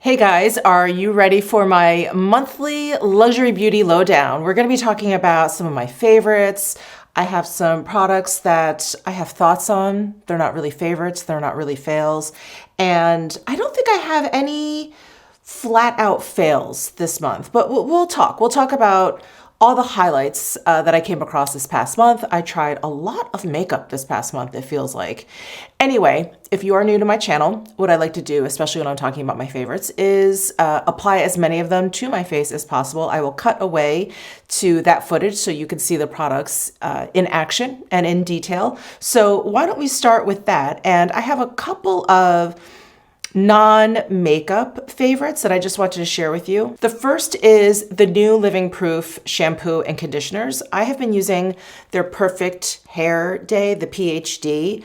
Hey guys, are you ready for my monthly luxury beauty lowdown? We're going to be talking about some of my favorites. I have some products that I have thoughts on. They're not really favorites, they're not really fails. And I don't think I have any flat out fails this month, but we'll talk. We'll talk about all the highlights that I came across this past month. I tried a lot of makeup this past month, it feels like. Anyway, if you are new to my channel, what I like to do, especially when I'm talking about my favorites, is apply as many of them to my face as possible. I will cut away to that footage so you can see the products in action and in detail. So why don't we start with that? And I have a couple of non-makeup favorites that I just wanted to share with you. The first is the new Living Proof shampoo and conditioners. I have been using their Perfect Hair Day, the PhD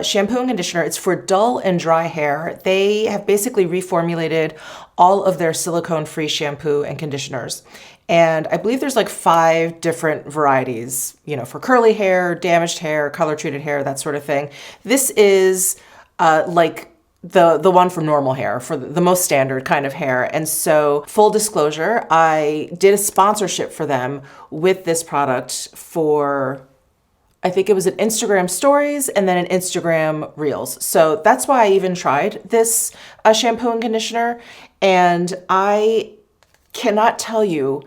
shampoo and conditioner. It's for dull and dry hair. They have basically reformulated all of their silicone-free shampoo and conditioners. And I believe there's like 5 different varieties, you know, for curly hair, damaged hair, color-treated hair, that sort of thing. This is like the one for normal hair, for the most standard kind of hair. And so, full disclosure, I did a sponsorship for them with this product for, I think it was an Instagram stories and then an Instagram reels. So that's why I even tried this shampoo and conditioner. And I cannot tell you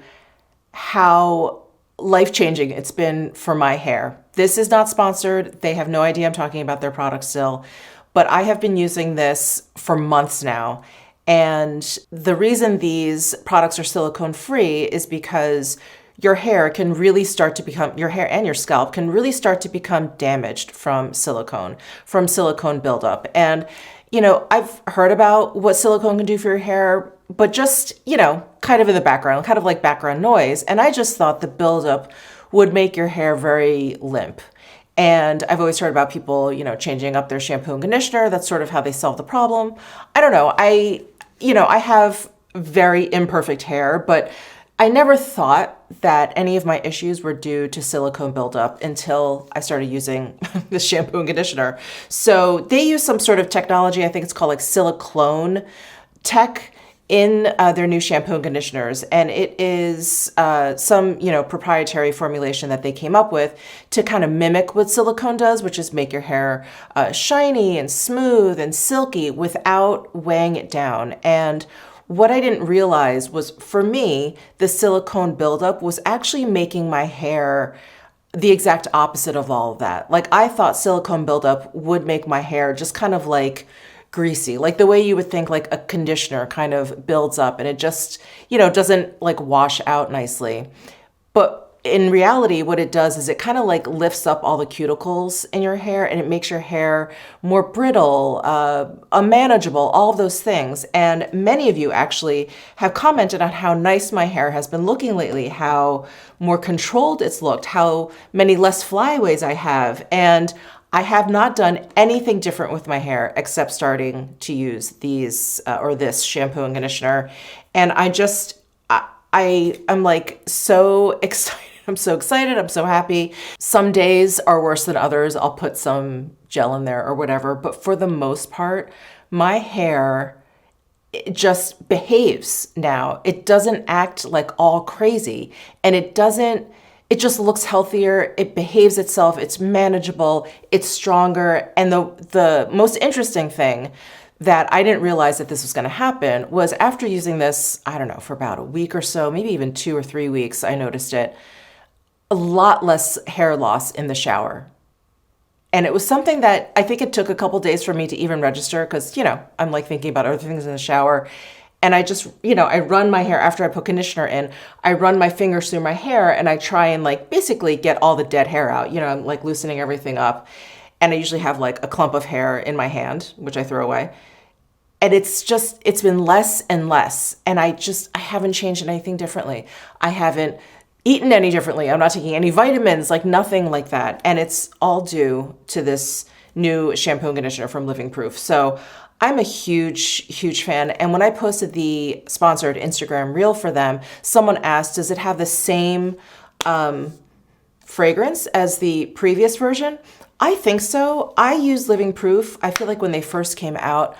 how life-changing it's been for my hair. This is not sponsored. They have no idea I'm talking about their product still. But I have been using this for months now. And the reason these products are silicone free is because your hair can really start to become, your hair and your scalp can really start to become damaged from silicone buildup. And, you know, I've heard about what silicone can do for your hair, but just, you know, kind of in the background, kind of like background noise. And I just thought the buildup would make your hair very limp. And I've always heard about people, you know, changing up their shampoo and conditioner. That's sort of how they solve the problem. I don't know. I have very imperfect hair, but I never thought that any of my issues were due to silicone buildup until I started using this shampoo and conditioner. So they use some sort of technology. I think it's called like silicone tech in their new shampoo and conditioners. And it is some, you know, proprietary formulation that they came up with to kind of mimic what silicone does, which is make your hair shiny and smooth and silky without weighing it down. And what I didn't realize was, for me, the silicone buildup was actually making my hair the exact opposite of all of that. Like, I thought silicone buildup would make my hair just kind of like greasy, like the way you would think like a conditioner kind of builds up and it just, you know, doesn't like wash out nicely. But in reality, what it does is it kind of like lifts up all the cuticles in your hair and it makes your hair more brittle, unmanageable, all of those things. And many of you actually have commented on how nice my hair has been looking lately, how more controlled it's looked, how many less flyaways I have. And I have not done anything different with my hair except starting to use these or this shampoo and conditioner. And I'm like so excited. I'm so excited. I'm so happy. Some days are worse than others. I'll put some gel in there or whatever. But for the most part, my hair, it just behaves now. It doesn't act like all crazy. And it just looks healthier, it behaves itself, it's manageable, it's stronger. And the most interesting thing that I didn't realize that this was gonna happen was after using this, I don't know, for about a week or so, maybe even 2 or 3 weeks, I noticed it, a lot less hair loss in the shower. And it was something that I think it took a couple days for me to even register because, you know, I'm like thinking about other things in the shower. And I just, you know, I run my hair after I put conditioner in, I run my fingers through my hair and I try and like basically get all the dead hair out. You know, I'm like loosening everything up. And I usually have like a clump of hair in my hand, which I throw away. And it's been less and less. And I haven't changed anything differently. I haven't eaten any differently. I'm not taking any vitamins, like nothing like that. And it's all due to this new shampoo and conditioner from Living Proof. So I'm a huge fan. And when I posted the sponsored Instagram reel for them, someone asked, does it have the same fragrance as the previous version? I think so. I use Living Proof. I feel like when they first came out,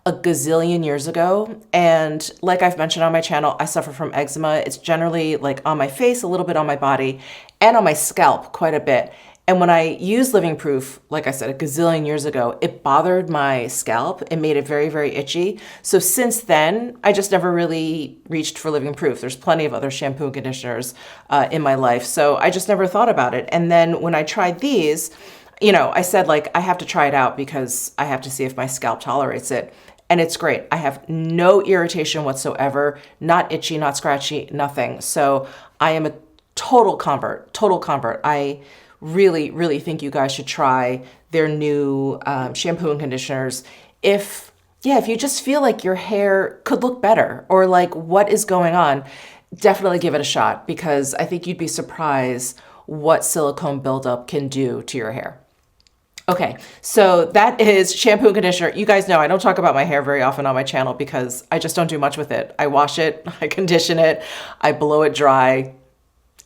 a gazillion years ago. And like I've mentioned on my channel, I suffer from eczema. It's generally like on my face, a little bit on my body, and on my scalp quite a bit. And when I used Living Proof, like I said, a gazillion years ago, it bothered my scalp. It made it very, very itchy. So since then, I just never really reached for Living Proof. There's plenty of other shampoo and conditioners in my life. So I just never thought about it. And then when I tried these, you know, I said like, I have to try it out because I have to see if my scalp tolerates it. And it's great. I have no irritation whatsoever, not itchy, not scratchy, nothing. So I am a total convert, total convert. I really, really think you guys should try their new shampoo and conditioners. If you just feel like your hair could look better or like what is going on, definitely give it a shot because I think you'd be surprised what silicone buildup can do to your hair. Okay, so that is shampoo and conditioner. You guys know I don't talk about my hair very often on my channel because I just don't do much with it. I wash it, I condition it, I blow it dry,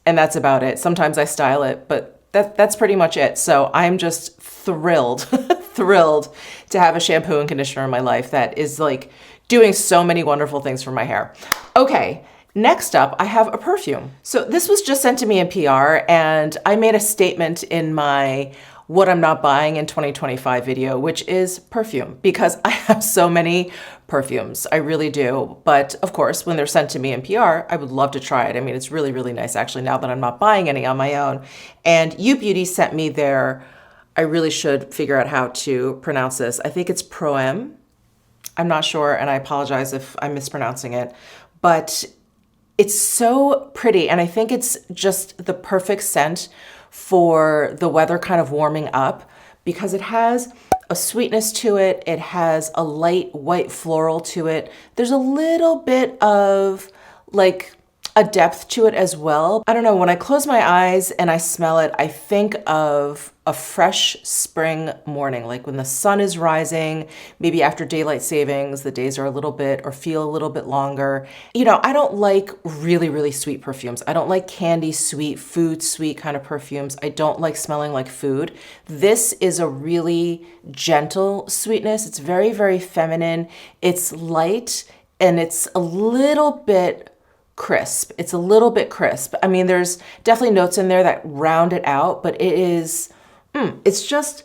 and that's about it. Sometimes I style it, but that's pretty much it. So I'm just thrilled, thrilled to have a shampoo and conditioner in my life that is like doing so many wonderful things for my hair. Okay, next up, I have a perfume. So this was just sent to me in PR and I made a statement in my what I'm not buying in 2025 video, which is perfume, because I have so many perfumes. I really do. But of course, when they're sent to me in PR, I would love to try it. I mean, it's really, really nice actually now that I'm not buying any on my own. And Beauty sent me their, I really should figure out how to pronounce this. I think it's Proem. I'm not sure, and I apologize if I'm mispronouncing it, but it's so pretty. And I think it's just the perfect scent for the weather kind of warming up because it has a sweetness to it. It has a light white floral to it. There's a little bit of like a depth to it as well. I don't know, when I close my eyes and I smell it, I think of a fresh spring morning, like when the sun is rising, maybe after daylight savings, the days are a little bit or feel a little bit longer. You know, I don't like really, really sweet perfumes. I don't like candy sweet, food sweet kind of perfumes. I don't like smelling like food. This is a really gentle sweetness. It's very, very feminine. It's light and it's a little bit crisp. It's a little bit crisp. I mean, there's definitely notes in there that round it out, but it is, it's just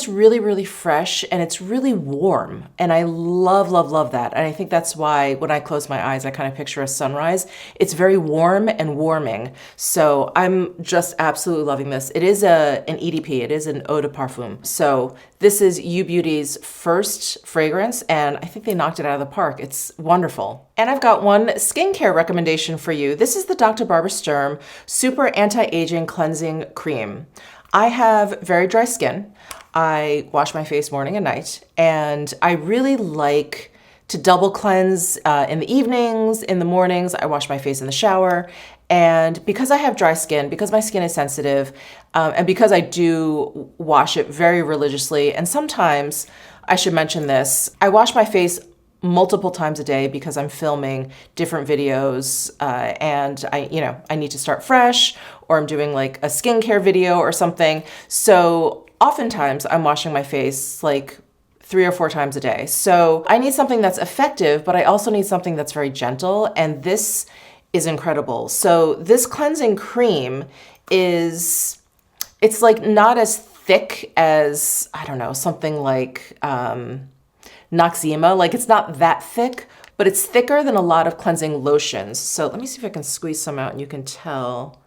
really, really fresh and it's really warm. And I love, love, love that. And I think that's why when I close my eyes, I kind of picture a sunrise. It's very warm and warming. So I'm just absolutely loving this. It is an EDP. It is an eau de parfum. So this is Beauty's first fragrance, and I think they knocked it out of the park. It's wonderful. And I've got one skincare recommendation for you. This is the Dr. Barbara Sturm Super Anti-Aging Cleansing Cream. I have very dry skin. I wash my face morning and night, and I really like to double cleanse in the evenings, in the mornings. I wash my face in the shower. And because I have dry skin, because my skin is sensitive, and because I do wash it very religiously, and sometimes, I should mention this, I wash my face multiple times a day because I'm filming different videos and I need to start fresh, or I'm doing like a skincare video or something. So oftentimes I'm washing my face like 3 or 4 times a day. So I need something that's effective, but I also need something that's very gentle, and this is incredible. So this cleansing cream it's like not as thick as, I don't know, something like Noxzema. Like it's not that thick, but it's thicker than a lot of cleansing lotions. So let me see if I can squeeze some out and you can tell.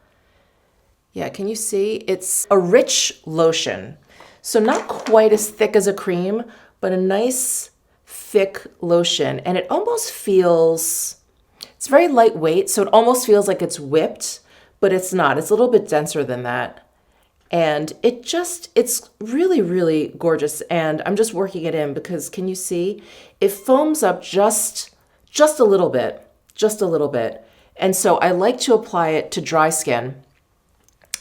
Yeah, can you see? It's a rich lotion. So not quite as thick as a cream, but a nice thick lotion. And it almost feels, it's very lightweight. So it almost feels like it's whipped, but it's not. It's a little bit denser than that. And it's really, really gorgeous. And I'm just working it in because can you see? It foams up just a little bit, just a little bit. And so I like to apply it to dry skin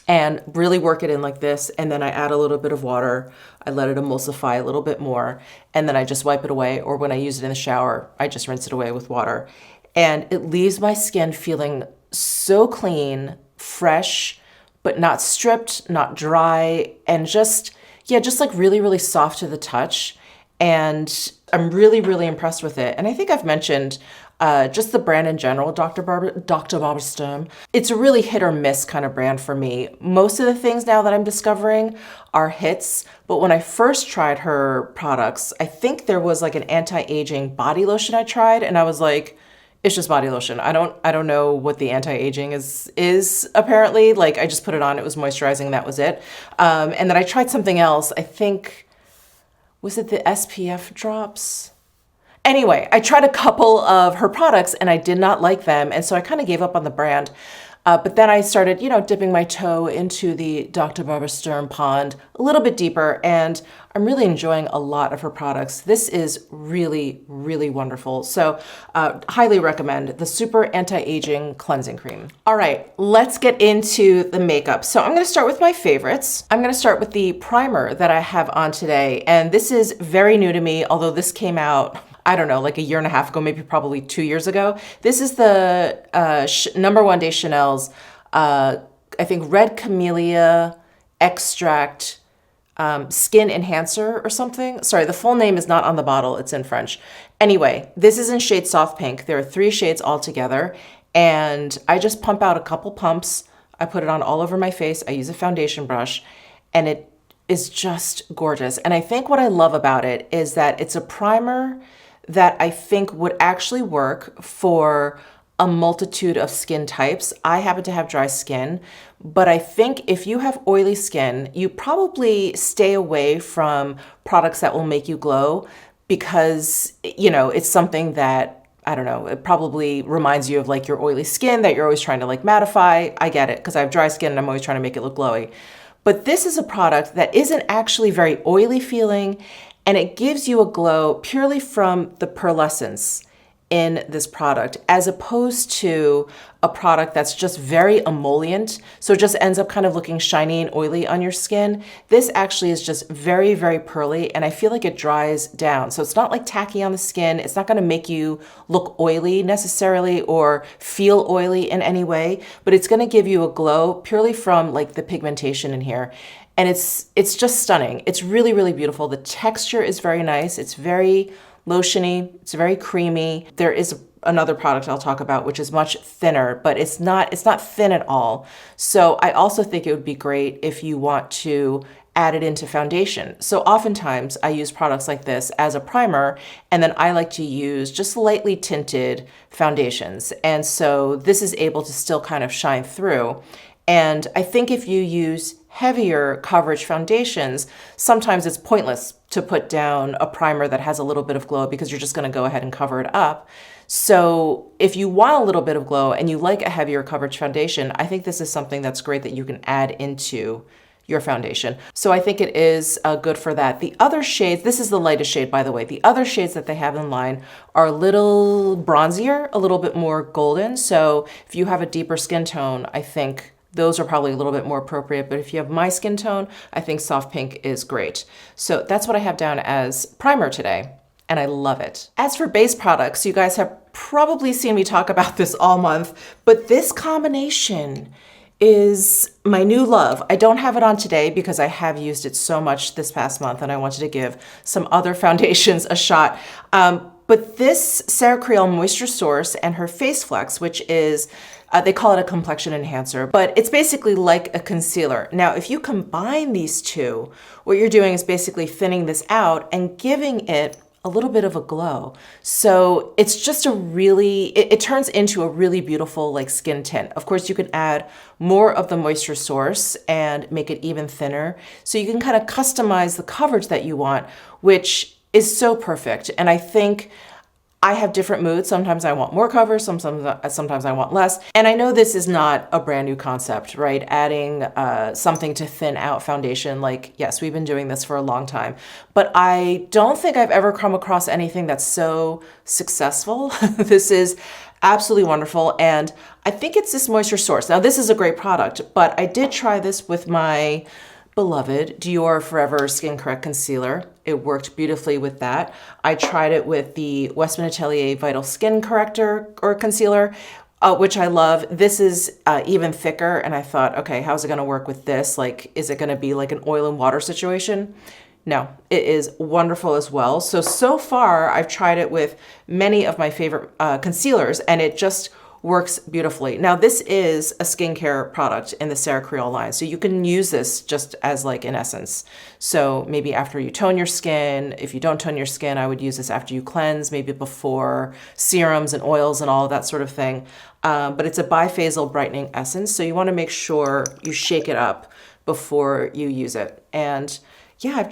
and really work it in like this. And then I add a little bit of water. I let it emulsify a little bit more. And then I just wipe it away. Or when I use it in the shower, I just rinse it away with water. And it leaves my skin feeling so clean, fresh, but not stripped, not dry, and just like really, really soft to the touch. And I'm really, really impressed with it. And I think I've mentioned just the brand in general, Dr. Barbara Sturm. It's a really hit or miss kind of brand for me. Most of the things now that I'm discovering are hits, but when I first tried her products, I think there was like an anti-aging body lotion I tried, and I was like, it's just body lotion. I don't know what the anti-aging is apparently. Like, I just put it on, it was moisturizing, that was it. And then I tried something else. I think, was it the SPF drops? Anyway, I tried a couple of her products and I did not like them. And so I kind of gave up on the brand. But then I started, dipping my toe into the Dr. Barbara Sturm pond a little bit deeper, and I'm really enjoying a lot of her products. This is really, really wonderful. So highly recommend the Super Anti-Aging Cleansing Cream. All right, let's get into the makeup. So I'm gonna start with my favorites. I'm gonna start with the primer that I have on today. And this is very new to me, although this came out, I don't know, like a year and a half ago, maybe probably 2 years ago. This is the No. 1 Day Chanel's, I think, Red Camillia Extract Skin Enhancer or something. Sorry, the full name is not on the bottle, it's in French. Anyway, this is in shade Soft Pink. There are 3 shades altogether, and I just pump out a couple pumps. I put it on all over my face. I use a foundation brush, and it is just gorgeous. And I think what I love about it is that it's a primer that I think would actually work for a multitude of skin types. I happen to have dry skin, but I think if you have oily skin, you probably stay away from products that will make you glow because, it's something that, I don't know, it probably reminds you of like your oily skin that you're always trying to like mattify. I get it, because I have dry skin and I'm always trying to make it look glowy. But this is a product that isn't actually very oily feeling, and it gives you a glow purely from the pearlescence in this product, as opposed to a product that's just very emollient. So it just ends up kind of looking shiny and oily on your skin. This actually is just very, very pearly, and I feel like it dries down. So it's not like tacky on the skin. It's not gonna make you look oily necessarily or feel oily in any way, but it's gonna give you a glow purely from like the pigmentation in here. And it's just stunning. It's really, really beautiful. The texture is very nice. It's very lotiony. It's very creamy. There is another product I'll talk about, which is much thinner, but it's not thin at all. So I also think it would be great if you want to add it into foundation. So oftentimes I use products like this as a primer, and then I like to use just lightly tinted foundations. And so this is able to still kind of shine through. And I think if you use heavier coverage foundations, sometimes it's pointless to put down a primer that has a little bit of glow because you're just going to go ahead and cover it up. So if you want a little bit of glow and you like a heavier coverage foundation, I think this is something that's great that you can add into your foundation. So I think it is good for that. The other shades, this is the lightest shade, by the way. The other shades that they have in line are a little bronzier, a little bit more golden. So if you have a deeper skin tone, I think those are probably a little bit more appropriate, but if you have my skin tone, I think Soft Pink is great. So that's what I have down as primer today, and I love it. As for base products, you guys have probably seen me talk about this all month, but this combination is my new love. I don't have it on today because I have used it so much this past month, and I wanted to give some other foundations a shot. But this Sarah Creole Moisture Source and her Face Flex, which is they call it a complexion enhancer, but it's basically like a concealer. Now, if you combine these two, what you're doing is basically thinning this out and giving it a little bit of a glow. So it's just it turns into a really beautiful like skin tint. Of course, you can add more of the moisture source and make it even thinner. So you can kind of customize the coverage that you want, which is so perfect. And I think I have different moods. Sometimes I want more coverage, sometimes I want less. And I know this is not a brand new concept, right? Adding something to thin out foundation, like, yes, we've been doing this for a long time, but I don't think I've ever come across anything that's so successful. This is absolutely wonderful. And I think it's this moisture source. Now, this is a great product, but I did try this with my beloved Dior Forever Skin Correct Concealer. It worked beautifully with that. I tried it with the Westman Atelier Vital Skin Corrector or Concealer, which I love. This is even thicker, and I thought, okay, how's it gonna work with this? Like, is it gonna be like an oil and water situation? No, it is wonderful as well. So far I've tried it with many of my favorite concealers, and it just works beautifully. Now this is a skincare product in the Sarah Creole line, so you can use this just as like an essence. So maybe after you tone your skin, if you don't tone your skin, I would use this after you cleanse, maybe before serums and oils and all of that sort of thing. But it's a biphasal brightening essence, so you want to make sure you shake it up before you use it. And yeah,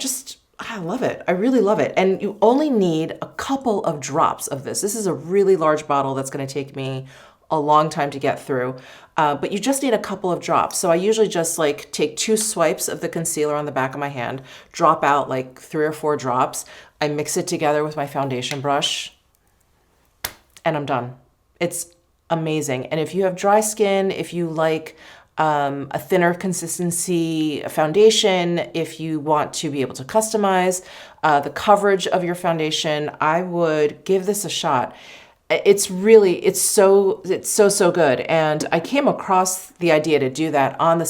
I love it. I really love it. And you only need a couple of drops of this. This is a really large bottle that's going to take me a long time to get through, but you just need a couple of drops. So I usually just like take 2 swipes of the concealer on the back of my hand, drop out like 3 or 4 drops. I mix it together with my foundation brush, and I'm done. It's amazing. And if you have dry skin, if you like a thinner consistency foundation, if you want to be able to customize the coverage of your foundation, I would give this a shot. It's so good. And I came across the idea to do that on the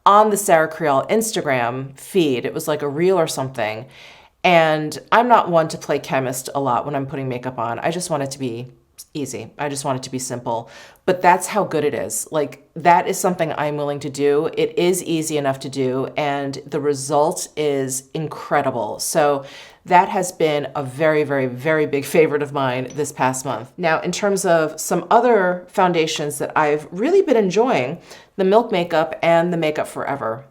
on the Sarah Creole Instagram feed. It was like a reel or something. And I'm not one to play chemist a lot when I'm putting makeup on. I just want it to be easy. I just want it to be simple. But that's how good it is. Like, that is something I'm willing to do. It is easy enough to do, and the result is incredible. So that has been a very, very, very big favorite of mine this past month. Now, in terms of some other foundations that I've really been enjoying, the Milk Makeup and the Makeup Forever.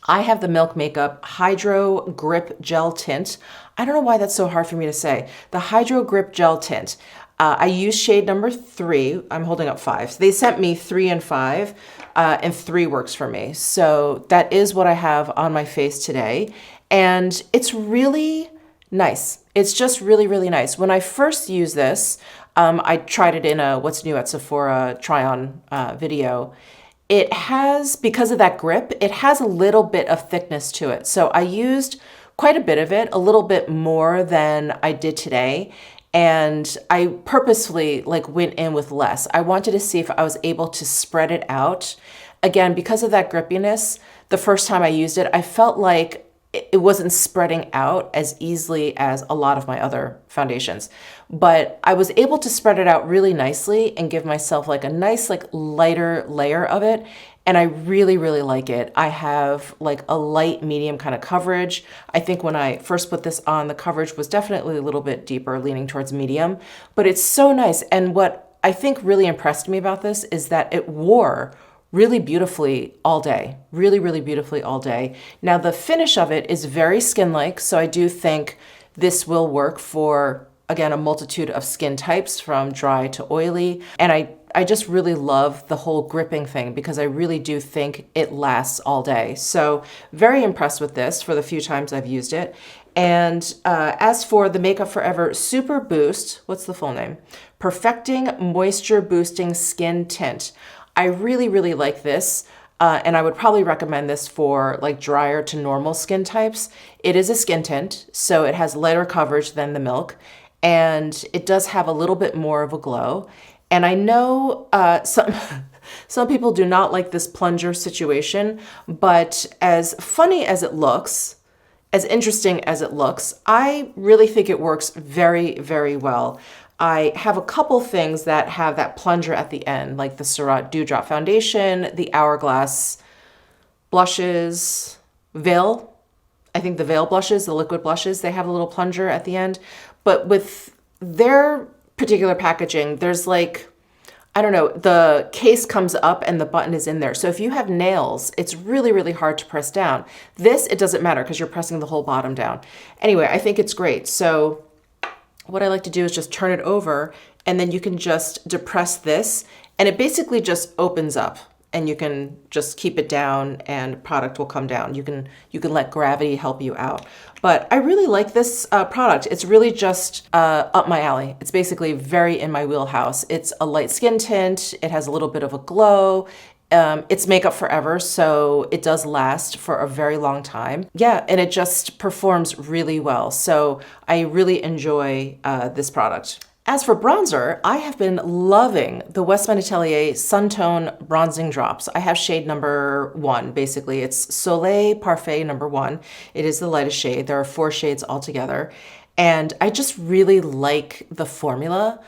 I have the Milk Makeup Hydro Grip Gel Tint. I don't know why that's so hard for me to say. The Hydro Grip Gel Tint. I use shade number 3. I'm holding up 5. So they sent me 3 and 5, and 3 works for me. So that is what I have on my face today. And it's really nice. It's just really, really nice. When I first used this, I tried it in a What's New at Sephora try-on video. It has, because of that grip, it has a little bit of thickness to it. So I used quite a bit of it, a little bit more than I did today. And I purposefully went in with less. I wanted to see if I was able to spread it out. Again, because of that grippiness, the first time I used it, I felt like it wasn't spreading out as easily as a lot of my other foundations. But I was able to spread it out really nicely and give myself a nice lighter layer of it. And I really, really like it. I have a light medium kind of coverage. I think when I first put this on, the coverage was definitely a little bit deeper, leaning towards medium, but it's so nice. And what I think really impressed me about this is that it wore really beautifully all day, really, really beautifully all day. Now the finish of it is very skin-like, so I do think this will work for, again, a multitude of skin types from dry to oily. And I just really love the whole gripping thing because I really do think it lasts all day. So very impressed with this for the few times I've used it. And as for the Makeup Forever Super Boost, what's the full name? Perfecting Moisture Boosting Skin Tint. I really, really like this. And I would probably recommend this for drier to normal skin types. It is a skin tint, so it has lighter coverage than the Milk. And it does have a little bit more of a glow. And I know some people do not like this plunger situation, but as funny as it looks, as interesting as it looks, I really think it works very, very well. I have a couple things that have that plunger at the end, like the Surratt Dewdrop Foundation, the Hourglass blushes, Veil. I think the Veil blushes, the liquid blushes, they have a little plunger at the end. But with their particular packaging, there's I don't know, the case comes up and the button is in there. So if you have nails, it's really, really hard to press down. This, it doesn't matter because you're pressing the whole bottom down. Anyway, I think it's great. So what I like to do is just turn it over and then you can just depress this and it basically just opens up and you can just keep it down and product will come down. You can let gravity help you out. But I really like this product. It's really just up my alley. It's basically very in my wheelhouse. It's a light skin tint. It has a little bit of a glow. It's Makeup Forever, so it does last for a very long time. Yeah, and it just performs really well. So I really enjoy this product. As for bronzer, I have been loving the Westman Atelier Sun Tone Bronzing Drops. I have shade number 1, basically. It's Soleil Parfait number 1. It is the lightest shade. There are 4 shades altogether. And I just really like the formula.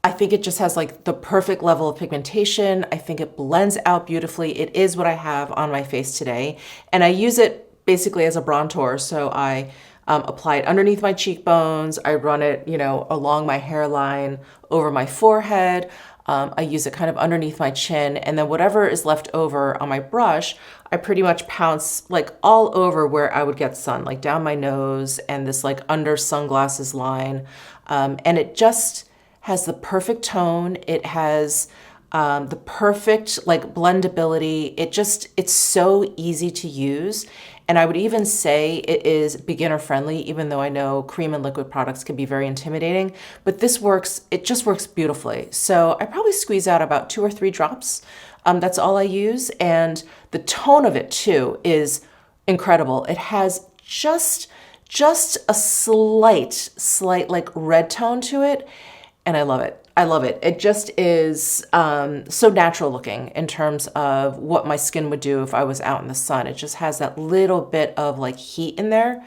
I think it just has like the perfect level of pigmentation. I think it blends out beautifully. It is what I have on my face today. And I use it basically as a bronzer. So I apply it underneath my cheekbones. I run it, you know, along my hairline, over my forehead. I use it kind of underneath my chin, and then whatever is left over on my brush, I pretty much pounce like all over where I would get sun, like down my nose and this like under sunglasses line. And it just has the perfect tone. It has the perfect like blendability. It's so easy to use. And I would even say it is beginner friendly, even though I know cream and liquid products can be very intimidating, but this works, it just works beautifully. So I probably squeeze out about 2 or 3 drops. That's all I use. And the tone of it too is incredible. It has just a slight like red tone to it. And I love it. I love it. It just is so natural looking in terms of what my skin would do if I was out in the sun. It just has that little bit of like heat in there,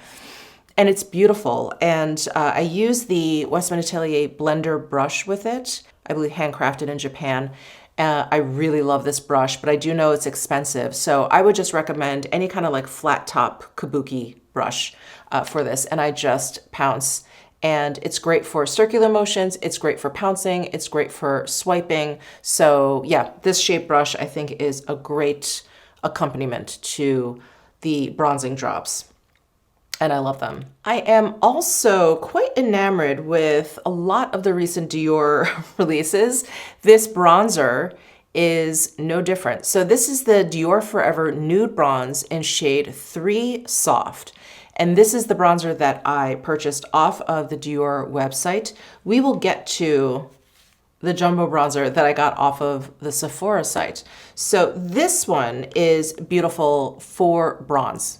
and it's beautiful. And I use the Westman Atelier blender brush with it. I believe handcrafted in Japan. I really love this brush, but I do know it's expensive. So I would just recommend any kind of like flat top kabuki brush for this. And I just pounce. And it's great for circular motions, it's great for pouncing, it's great for swiping. So yeah, this shape brush I think is a great accompaniment to the bronzing drops. And I love them. I am also quite enamored with a lot of the recent Dior releases. This bronzer is no different. So this is the Dior Forever Nude Bronze in shade 3 Soft. And this is the bronzer that I purchased off of the Dior website. We will get to the jumbo bronzer that I got off of the Sephora site. So this one is beautiful for bronze.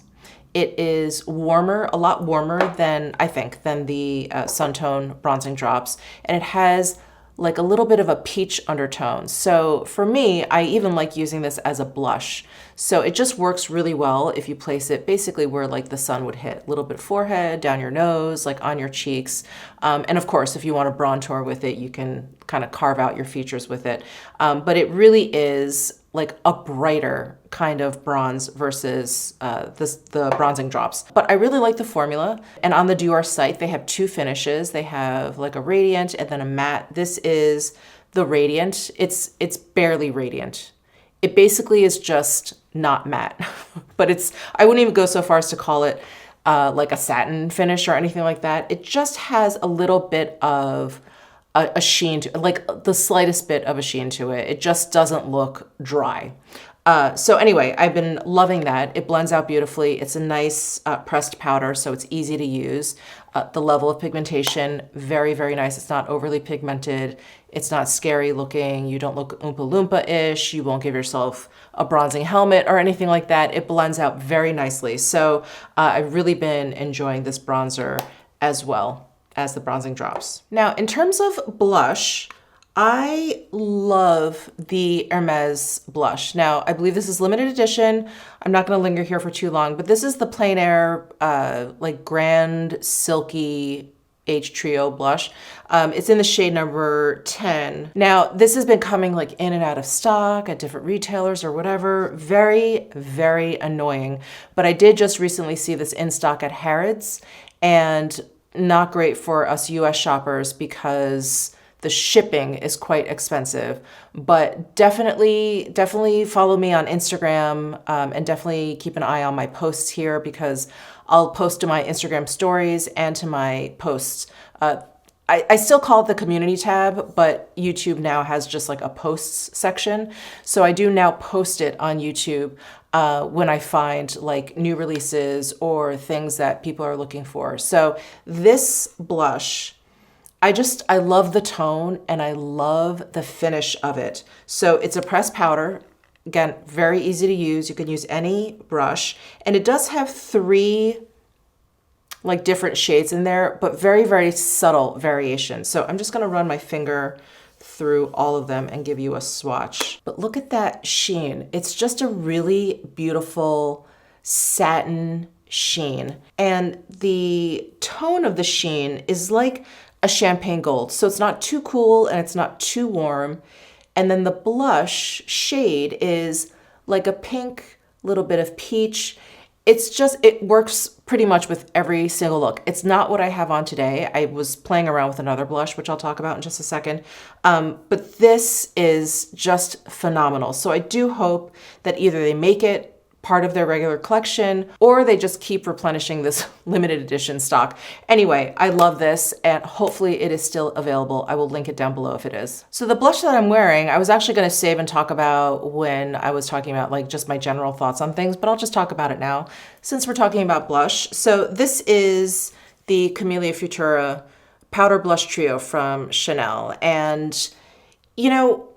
It is warmer, a lot warmer than, I think, than the Sun Tone Bronzing Drops. And it has like a little bit of a peach undertone. So for me, I even like using this as a blush. So it just works really well if you place it basically where like the sun would hit, a little bit forehead, down your nose, like on your cheeks. And of course, if you want to bronzer with it, you can kind of carve out your features with it. But it really is like a brighter kind of bronze versus the bronzing drops. But I really like the formula. And on the Dior site, they have 2 finishes. They have like a radiant and then a matte. This is the radiant. It's barely radiant. It basically is just not matte, but I wouldn't even go so far as to call it like a satin finish or anything like that. It just has a little bit of a sheen to, like the slightest bit of a sheen to it. It just doesn't look dry. So anyway, I've been loving that. It blends out beautifully. It's a nice pressed powder, so it's easy to use. The level of pigmentation, very, very nice. It's not overly pigmented. It's not scary looking. You don't look Oompa Loompa-ish. You won't give yourself a bronzing helmet or anything like that. It blends out very nicely. So I've really been enjoying this bronzer as well as the bronzing drops. Now, in terms of blush, I love the Hermes blush. Now, I believe this is limited edition. I'm not gonna linger here for too long, but this is the Plein Air like Grand Silky Age Trio blush. It's in the shade number 10. Now, this has been coming like in and out of stock at different retailers or whatever. Very, very annoying. But I did just recently see this in stock at Harrods, and not great for us US shoppers because the shipping is quite expensive. But definitely follow me on Instagram, and definitely keep an eye on my posts here, because I'll post to my Instagram stories and to my posts. I still call it the community tab, but YouTube now has just like a posts section. So I do now post it on YouTube when I find like new releases or things that people are looking for. So this blush, I love the tone and I love the finish of it. So it's a pressed powder. Again, very easy to use. You can use any brush. And it does have 3 like different shades in there, but very, very subtle variation. So I'm just gonna run my finger through all of them and give you a swatch. But look at that sheen. It's just a really beautiful satin sheen. And the tone of the sheen is like a champagne gold. So it's not too cool and it's not too warm. And then the blush shade is like a pink, little bit of peach. It's just, it works pretty much with every single look. It's not what I have on today. I was playing around with another blush, which I'll talk about in just a second. But this is just phenomenal. So I do hope that either they make it part of their regular collection, or they just keep replenishing this limited edition stock. Anyway, I love this, and hopefully it is still available. I will link it down below if it is. So the blush that I'm wearing, I was actually gonna save and talk about when I was talking about like just my general thoughts on things, but I'll just talk about it now since we're talking about blush. So this is the Camillia Futura Powder Blush Trio from Chanel. And you know,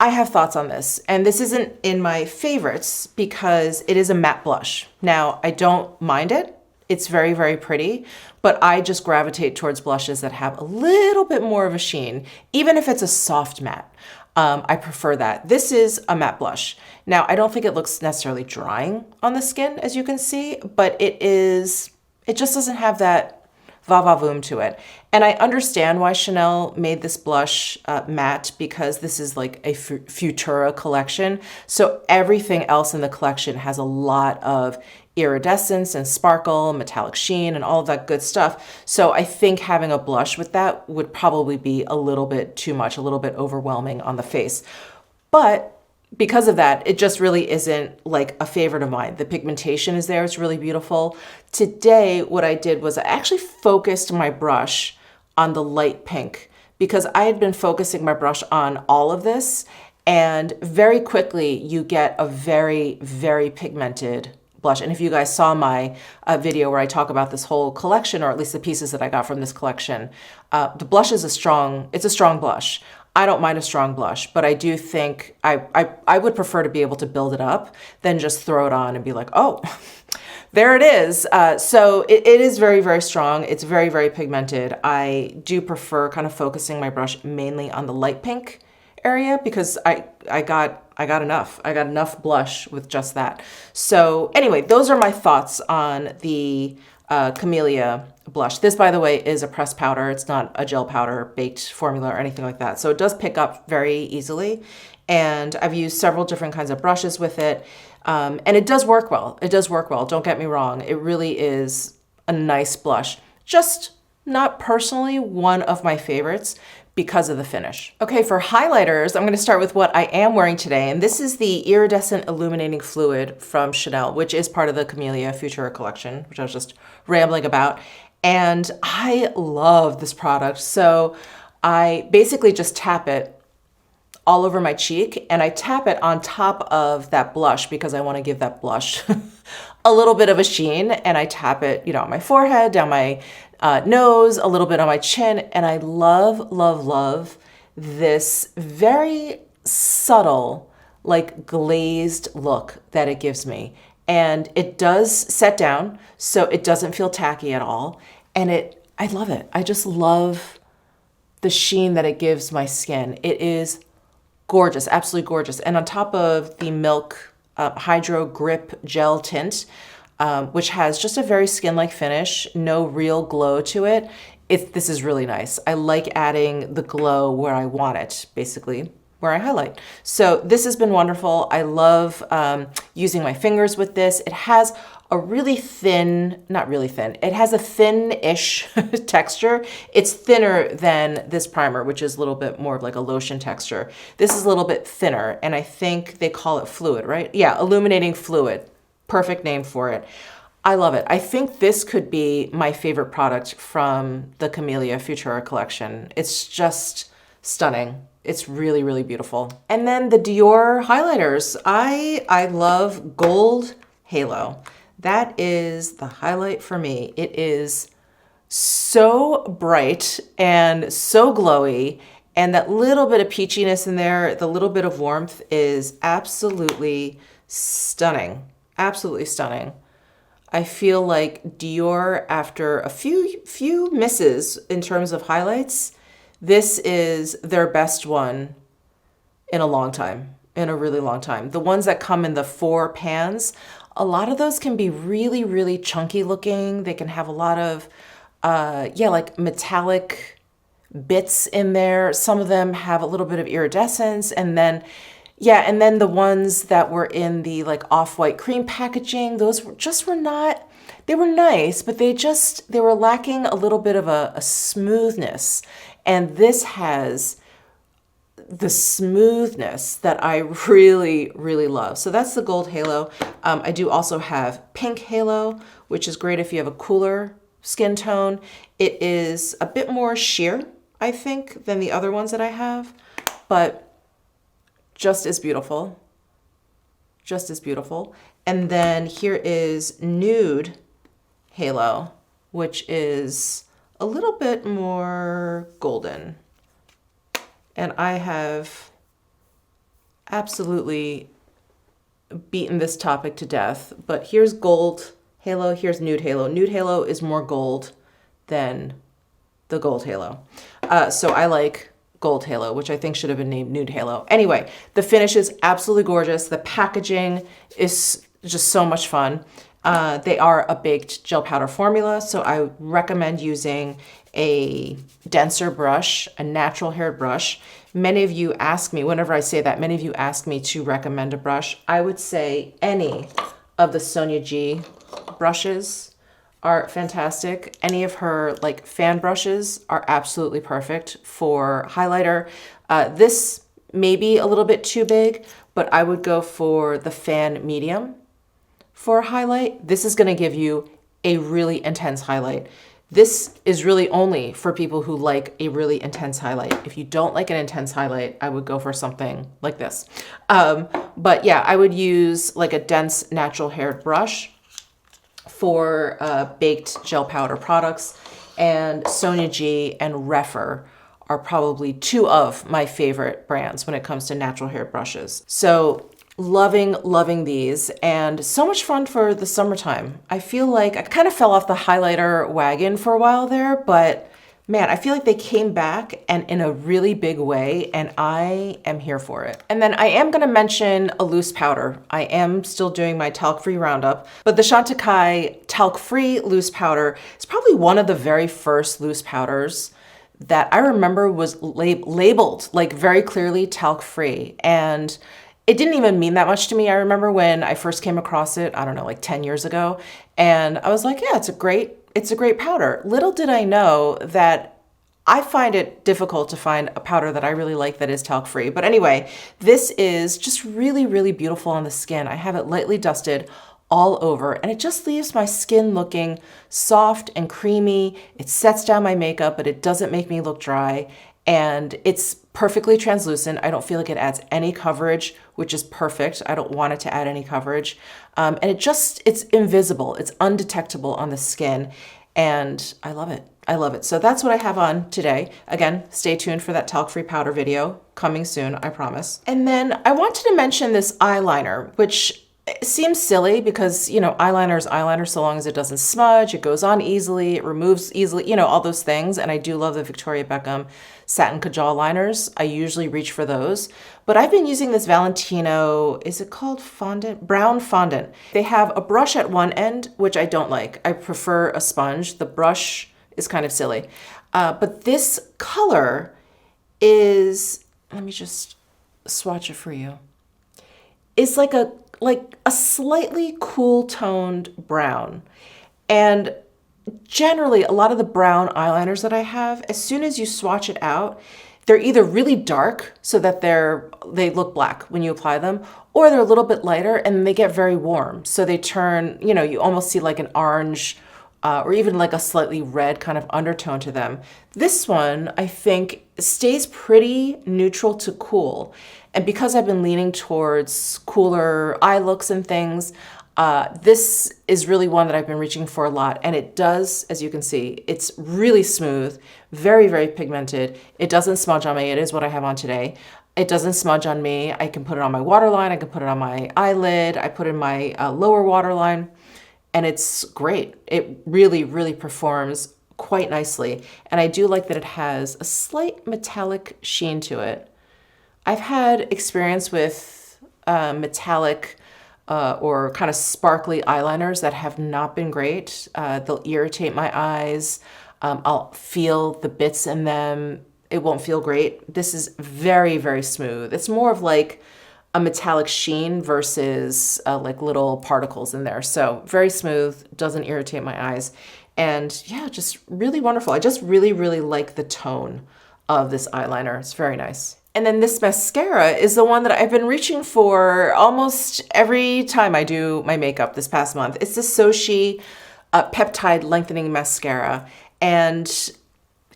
I have thoughts on this, and this isn't in my favorites because it is a matte blush. Now, I don't mind it. It's very, very pretty, but I just gravitate towards blushes that have a little bit more of a sheen, even if it's a soft matte. I prefer that. This is a matte blush. Now, I don't think it looks necessarily drying on the skin, as you can see, but it just doesn't have that va-va-voom to it. And I understand why Chanel made this blush matte, because this is like a Futura collection. So everything else in the collection has a lot of iridescence and sparkle, metallic sheen, and all of that good stuff. So I think having a blush with that would probably be a little bit too much, a little bit overwhelming on the face. But because of that, it just really isn't like a favorite of mine. The pigmentation is there, it's really beautiful. Today, what I did was I actually focused my brush on the light pink, because I had been focusing my brush on all of this, and very quickly you get a very, very pigmented blush. And if you guys saw my video where I talk about this whole collection, or at least the pieces that I got from this collection, the blush is it's a strong blush. I don't mind a strong blush, but I do think I would prefer to be able to build it up than just throw it on and be like, oh, there it is. So it is very, very strong. It's very, very pigmented. I do prefer kind of focusing my brush mainly on the light pink area, because I got enough. I got enough blush with just that. So anyway, those are my thoughts on the Camillia blush. This, by the way, is a pressed powder. It's not a gel powder baked formula or anything like that. So it does pick up very easily. And I've used several different kinds of brushes with it. And it does work well. It does work well. Don't get me wrong. It really is a nice blush. Just not personally one of my favorites because of the finish. Okay, for highlighters, I'm gonna start with what I am wearing today. And this is the Iridescent Illuminating Fluid from Chanel, which is part of the Camillia Futura collection, which I was just rambling about. And I love this product. So I basically just tap it all over my cheek, and I tap it on top of that blush because I want to give that blush a little bit of a sheen. And I tap it, you know, on my forehead, down my nose, a little bit on my chin. And I love, love, love this very subtle, like glazed look that it gives me. And it does set down, so it doesn't feel tacky at all. And I love it. I just love the sheen that it gives my skin. It is gorgeous, absolutely gorgeous. And on top of the Milk Hydro Grip Gel Tint, which has just a very skin-like finish, no real glow to it, this is really nice. I like adding the glow where I want it, basically where I highlight. So this has been wonderful. I love using my fingers with this. It has a really thin, not really thin, it has a thin-ish texture. It's thinner than this primer, which is a little bit more of like a lotion texture. This is a little bit thinner, and I think they call it fluid, right? Yeah, illuminating fluid. Perfect name for it. I love it. I think this could be my favorite product from the Camillia Futura collection. It's just stunning. It's really, really beautiful. And then the Dior highlighters. I love Gold Halo. That is the highlight for me. It is so bright and so glowy, and that little bit of peachiness in there, the little bit of warmth is absolutely stunning. Absolutely stunning. I feel like Dior, after a few misses in terms of highlights, this is their best one in a long time, in a really long time. The ones that come in the 4 pans, a lot of those can be really, really chunky looking. They can have a lot of, yeah, like metallic bits in there. Some of them have a little bit of iridescence. And then, yeah, and then the ones that were in the like off-white cream packaging, those were not, they were nice, but they were lacking a little bit of a smoothness. And this has the smoothness that I really, really love. So that's the gold halo. I do also have pink halo, which is great if you have a cooler skin tone. It is a bit more sheer, I think, than the other ones that I have, but just as beautiful, just as beautiful. And then here is nude halo, which is a little bit more golden. And I have absolutely beaten this topic to death, but here's gold halo, here's nude halo. Nude halo is more gold than the gold halo. So I like gold halo, which I think should have been named nude halo. Anyway, the finish is absolutely gorgeous. The packaging is just so much fun. They are a baked gel powder formula, so I recommend using a denser brush, a natural haired brush. Many of you ask me, whenever I say that, many of you ask me to recommend a brush. I would say any of the Sonia G brushes are fantastic. Any of her like fan brushes are absolutely perfect for highlighter. This may be a little bit too big, but I would go for the fan medium for a highlight. This is going to give you a really intense highlight. This is really only for people who like a really intense highlight. If you don't like an intense highlight, I would go for something like this. But yeah, I would use like a dense natural haired brush for baked gel powder products. And Sonia G and Refer are probably 2 of my favorite brands when it comes to natural hair brushes. So loving these, and so much fun for the summertime. I feel like I kind of fell off the highlighter wagon for a while there, but man, I feel like they came back and in a really big way, and I am here for it. And then I am going to mention a loose powder. I am still doing my talc-free roundup, but the Chantecaille talc-free loose powder is probably one of the very first loose powders that I remember was labeled like very clearly talc-free, and it didn't even mean that much to me. I remember when I first came across it, I don't know, like 10 years ago, and I was like, yeah, it's a great powder. Little did I know that I find it difficult to find a powder that I really like that is talc-free. But anyway, this is just really, really beautiful on the skin. I have it lightly dusted all over, and it just leaves my skin looking soft and creamy. It sets down my makeup, but it doesn't make me look dry. And it's perfectly translucent. I don't feel like it adds any coverage, which is perfect. I don't want it to add any coverage. And it's invisible. It's undetectable on the skin. And I love it. I love it. So that's what I have on today. Again, stay tuned for that talc-free powder video coming soon, I promise. And then I wanted to mention this eyeliner, which seems silly because, you know, eyeliner is eyeliner so long as it doesn't smudge, it goes on easily, it removes easily, you know, all those things. And I do love the Victoria Beckham satin kajal liners. I usually reach for those. But I've been using this Valentino, is it called fondant? Brown fondant. They have a brush at one end, which I don't like. I prefer a sponge. The brush is kind of silly. But this color is, let me just swatch it for you. It's like a slightly cool toned brown. And generally a lot of the brown eyeliners that I have, as soon as you swatch it out, they're either really dark so that they look black when you apply them, or they're a little bit lighter and they get very warm. So they turn, you know, you almost see like an orange or even like a slightly red kind of undertone to them. This one, I think, stays pretty neutral to cool. And because I've been leaning towards cooler eye looks and things, this is really one that I've been reaching for a lot. And it does, as you can see, it's really smooth, very, very pigmented. It doesn't smudge on me. It is what I have on today. It doesn't smudge on me. I can put it on my waterline. I can put it on my eyelid. I put it in my lower waterline. and it's great. It really, really performs quite nicely. And I do like that it has a slight metallic sheen to it. I've had experience with metallic or kind of sparkly eyeliners that have not been great. They'll irritate my eyes. I'll feel the bits in them. It won't feel great. This is very, very smooth. It's more of like a metallic sheen versus like little particles in there. So very smooth, doesn't irritate my eyes. And yeah, just really wonderful. I just really, really like the tone of this eyeliner. It's very nice. And then this mascara is the one that I've been reaching for almost every time I do my makeup this past month. It's the Sochi Peptide Lengthening Mascara. And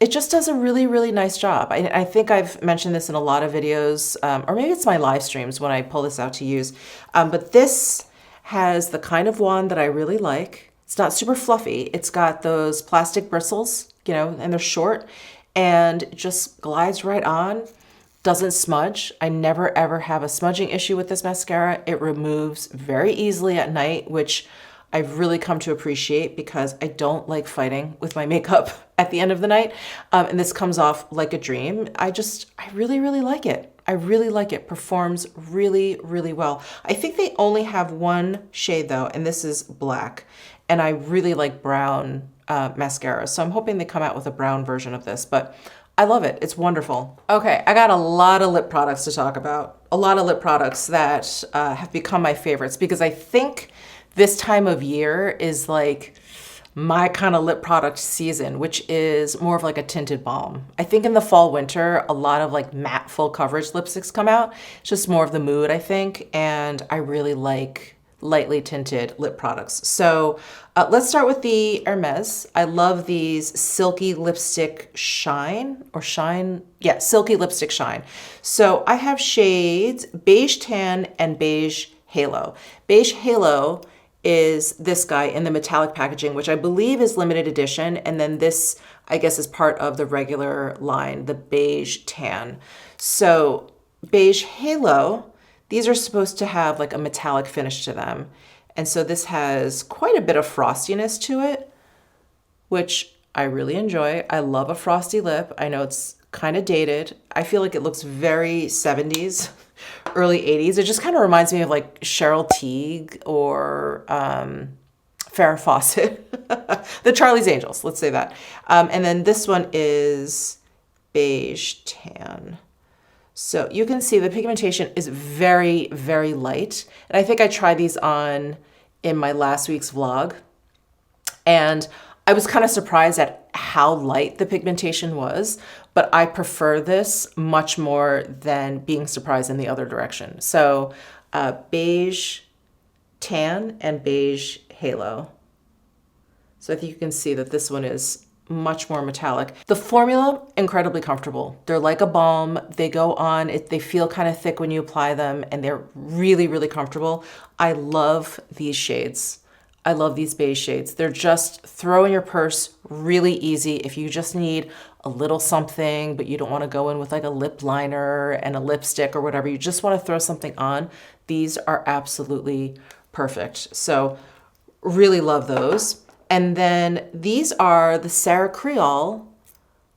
it just does a really, really nice job. I think I've mentioned this in a lot of videos, or maybe it's my live streams when I pull this out to use. But this has the kind of wand that I really like. It's not super fluffy. It's got those plastic bristles, you know, and they're short, and it just glides right on. Doesn't smudge. I never ever have a smudging issue with this mascara. It removes very easily at night, which I've really come to appreciate because I don't like fighting with my makeup at the end of the night. And this comes off like a dream. I really, really like it. I really like it. Performs really, really well. I think they only have one shade though, and this is black. And I really like brown mascara. So I'm hoping they come out with a brown version of this, but I love it. It's wonderful. Okay, I got a lot of lip products to talk about. A lot of lip products that have become my favorites because I think this time of year is like my kind of lip product season, which is more of like a tinted balm. I think in the fall, winter, a lot of like matte full coverage lipsticks come out. It's just more of the mood, I think. And I really like lightly tinted lip products. So let's start with the Hermes. I love these Silky Lipstick Shine or Shine. Yeah, Silky Lipstick Shine. So I have shades Beige Tan and Beige Halo. Beige Halo is this guy in the metallic packaging, which I believe is limited edition. And then this, I guess, is part of the regular line, the Beige Tan. So Beige Halo, these are supposed to have like a metallic finish to them. And so this has quite a bit of frostiness to it, which I really enjoy. I love a frosty lip. I know it's kind of dated. I feel like it looks very 70s, early 80s. It just kind of reminds me of like Cheryl Teague or Farrah Fawcett, the Charlie's Angels, let's say that. And then this one is Beige Tan. So you can see the pigmentation is very, very light. And I think I tried these on in my last week's vlog. And I was kind of surprised at how light the pigmentation was, but I prefer this much more than being surprised in the other direction. So Beige Tan and Beige Halo. So I think you can see that this one is much more metallic. The formula, incredibly comfortable. They're like a balm. They go on, they feel kind of thick when you apply them, and they're really, really comfortable. I love these shades. I love these beige shades. They're just throw in your purse, really easy. If you just need a little something, but you don't want to go in with like a lip liner and a lipstick or whatever, you just want to throw something on, these are absolutely perfect. So really love those. And then these are the Sarah Creole,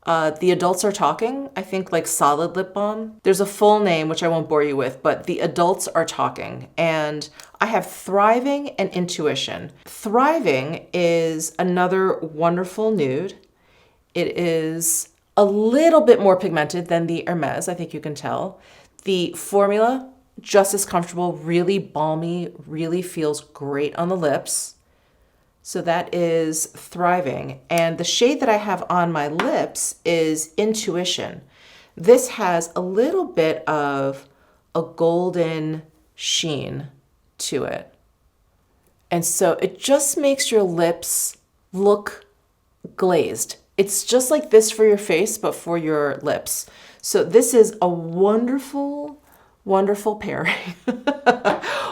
The Adults Are Talking, I think like solid lip balm. There's a full name, which I won't bore you with, but The Adults Are Talking. And I have Thriving and Intuition. Thriving is another wonderful nude. It is a little bit more pigmented than the Hermes, I think you can tell. The formula, just as comfortable, really balmy, really feels great on the lips. So that is Thriving. And the shade that I have on my lips is Intuition. This has a little bit of a golden sheen to it. And so it just makes your lips look glazed. It's just like this for your face, but for your lips. So this is a wonderful, wonderful pairing.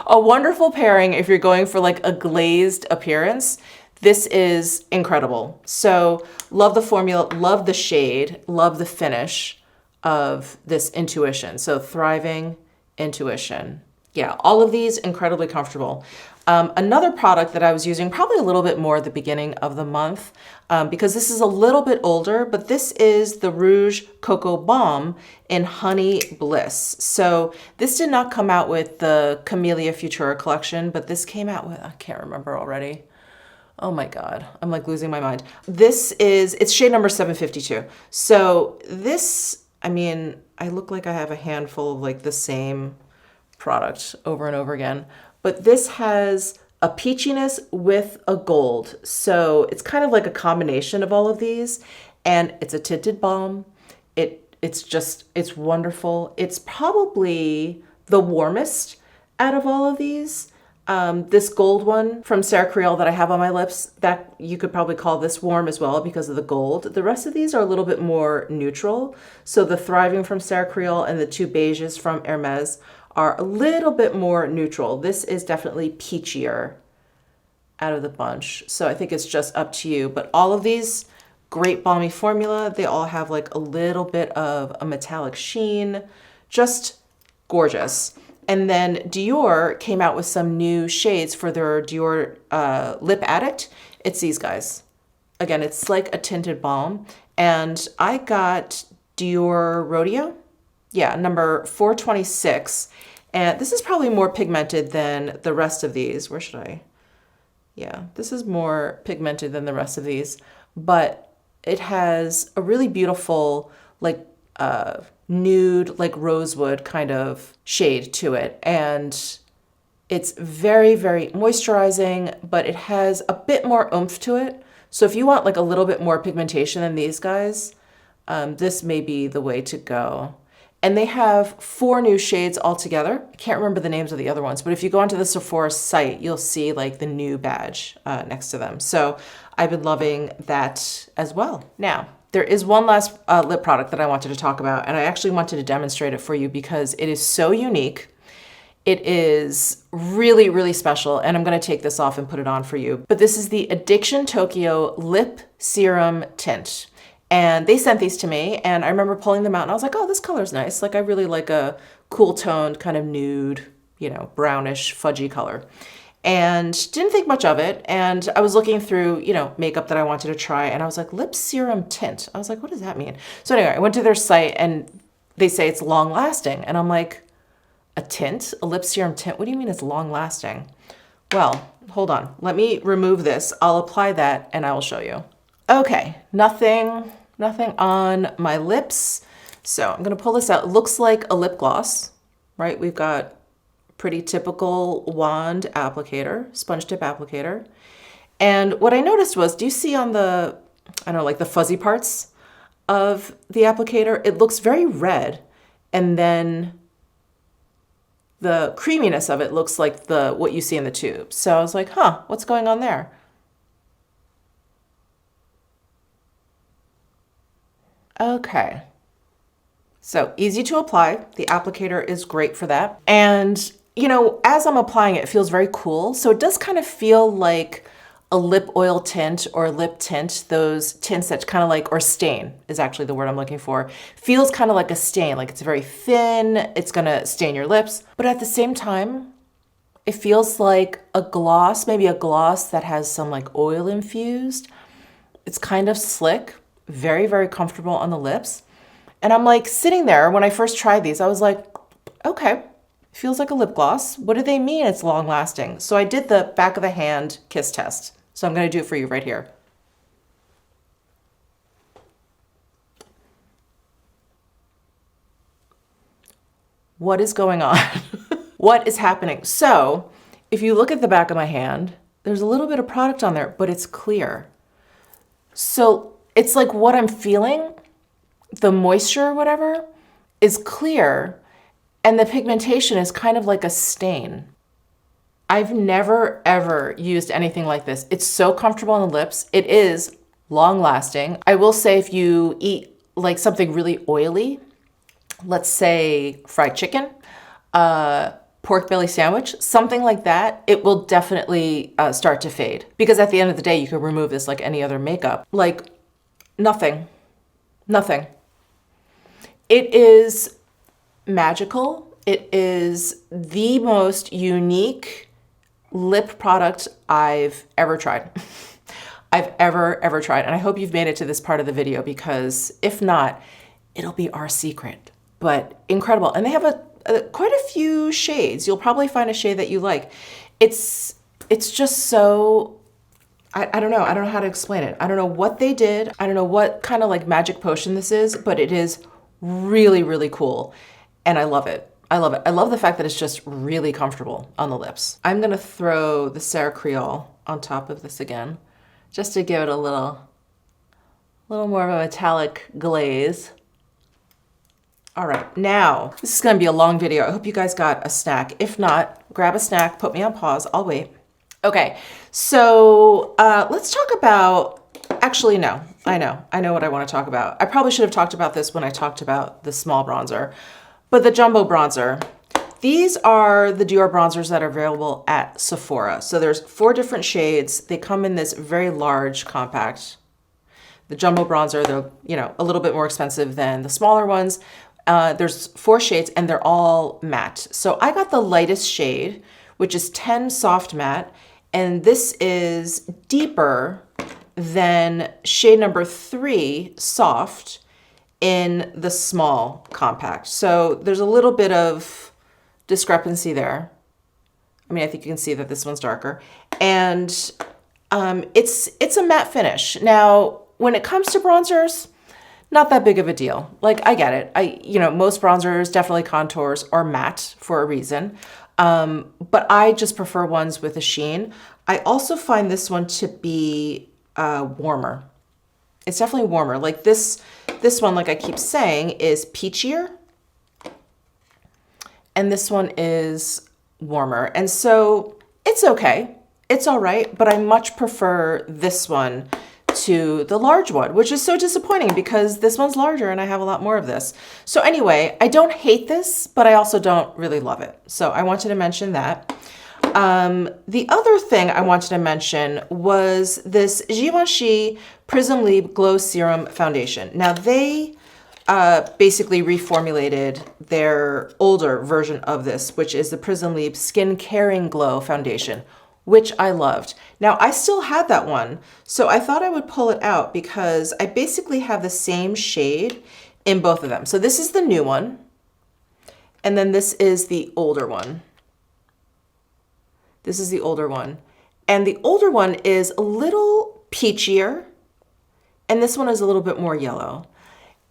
A wonderful pairing if you're going for like a glazed appearance. This is incredible. So love the formula, love the shade, love the finish of this Intuition. So Thriving, Intuition. Yeah, all of these incredibly comfortable. Another product that I was using probably a little bit more at the beginning of the month, because this is a little bit older, but this is the Rouge Cocoa Balm in Honey Bliss. So this did not come out with the Camillia Futura collection, but this came out with, I can't remember already. Oh my God, I'm like losing my mind. It's shade number 752. So this, I mean, I look like I have a handful of like the same product over and over again, but this has a peachiness with a gold. So it's kind of like a combination of all of these, and it's a tinted balm. It's wonderful. It's probably the warmest out of all of these. This gold one from Sarah Creole that I have on my lips, that you could probably call this warm as well because of the gold. The rest of these are a little bit more neutral. So the Thriving from Sarah Creole and the two beiges from Hermes are a little bit more neutral. This is definitely peachier out of the bunch. So I think it's just up to you. But all of these, great balmy formula. They all have like a little bit of a metallic sheen, just gorgeous. And then Dior came out with some new shades for their Dior Lip Addict. It's these guys. Again, it's like a tinted balm. And I got Dior Rodeo. Yeah, number 426. And this is probably more pigmented than the rest of these. Where should I? Yeah, this is more pigmented than the rest of these. But it has a really beautiful, like, nude, like rosewood kind of shade to it. And it's very, very moisturizing, but it has a bit more oomph to it. So if you want like a little bit more pigmentation than these guys, this may be the way to go. And they have 4 new shades altogether. I can't remember the names of the other ones, but if you go onto the Sephora site, you'll see like the new badge next to them. So I've been loving that as well. Now, there is one last lip product that I wanted to talk about, and I actually wanted to demonstrate it for you because it is so unique. It is really, really special, and I'm gonna take this off and put it on for you. But this is the Addiction Tokyo Lip Serum Tint. And they sent these to me, and I remember pulling them out, and I was like, oh, this color's nice. Like, I really like a cool toned, kind of nude, you know, brownish, fudgy color. And didn't think much of it. And I was looking through, you know, makeup that I wanted to try, and I was like, lip serum tint. I was like, what does that mean? So anyway, I went to their site, and they say it's long lasting. And I'm like, a tint? A lip serum tint? What do you mean it's long lasting? Well, hold on. Let me remove this. I'll apply that, and I will show you. Okay, nothing on my lips. So I'm gonna pull this out. It looks like a lip gloss, right? We've got pretty typical wand applicator, sponge tip applicator. And what I noticed was, do you see on the, I don't know, like the fuzzy parts of the applicator, it looks very red. And then the creaminess of it looks like what you see in the tube. So I was like, huh, what's going on there? Okay, so easy to apply. The applicator is great for that. And, you know, as I'm applying it, it feels very cool. So it does kind of feel like a lip oil tint or lip tint, those tints that kind of like, or stain is actually the word I'm looking for. Feels kind of like a stain, like it's very thin, it's gonna stain your lips. But at the same time, it feels like a gloss, maybe a gloss that has some like oil infused. It's kind of slick. Very, very comfortable on the lips. And I'm like sitting there when I first tried these, I was like, okay, feels like a lip gloss. What do they mean it's long lasting? So I did the back of the hand kiss test. So I'm gonna do it for you right here. What is going on? What is happening? So if you look at the back of my hand, there's a little bit of product on there, but it's clear. So it's like what I'm feeling, the moisture or whatever, is clear, and the pigmentation is kind of like a stain. I've never, ever used anything like this. It's so comfortable on the lips. It is long lasting. I will say if you eat like something really oily, let's say fried chicken, pork belly sandwich, something like that, it will definitely start to fade. Because at the end of the day, you can remove this like any other makeup. Like, nothing. It is magical. It is the most unique lip product I've ever tried. I've ever tried. And I hope you've made it to this part of the video, because if not, it'll be our secret. But incredible. And they have quite a few shades. You'll probably find a shade that you like. It's just so, I don't know. I don't know how to explain it. I don't know what they did. I don't know what kind of like magic potion this is, but it is really, really cool. And I love it. I love it. I love the fact that it's just really comfortable on the lips. I'm gonna throw the Sarah Creole on top of this again, just to give it a little more of a metallic glaze. All right, now, this is gonna be a long video. I hope you guys got a snack. If not, grab a snack, put me on pause, I'll wait. Okay, so let's talk about, actually no, I know what I wanna talk about. I probably should have talked about this when I talked about the small bronzer, but the jumbo bronzer. These are the Dior bronzers that are available at Sephora. So there's 4 different shades. They come in this very large compact. The jumbo bronzer, they're, you know, a little bit more expensive than the smaller ones. There's 4 shades and they're all matte. So I got the lightest shade, which is 10 Soft Matte. And this is deeper than shade number 3, Soft, in the small compact. So there's a little bit of discrepancy there. I mean, I think you can see that this one's darker. And it's a matte finish. Now, when it comes to bronzers, not that big of a deal. Like, I get it. You know, most bronzers, definitely contours, are matte for a reason. But I just prefer ones with a sheen. I also find this one to be warmer. It's definitely warmer. Like this one, like I keep saying, is peachier. And this one is warmer. And so it's okay. It's all right, but I much prefer this one to the large one, which is so disappointing because this one's larger and I have a lot more of this. So anyway, I don't hate this, but I also don't really love it. So I wanted to mention that. The other thing I wanted to mention was this Givenchy Prism Libre Glow Serum Foundation. Now they basically reformulated their older version of this, which is the Prism Libre Skin Caring Glow Foundation, which I loved. Now I still had that one, so I thought I would pull it out because I basically have the same shade in both of them. So this is the new one, and then this is the older one. This is the older one. And the older one is a little peachier, and this one is a little bit more yellow.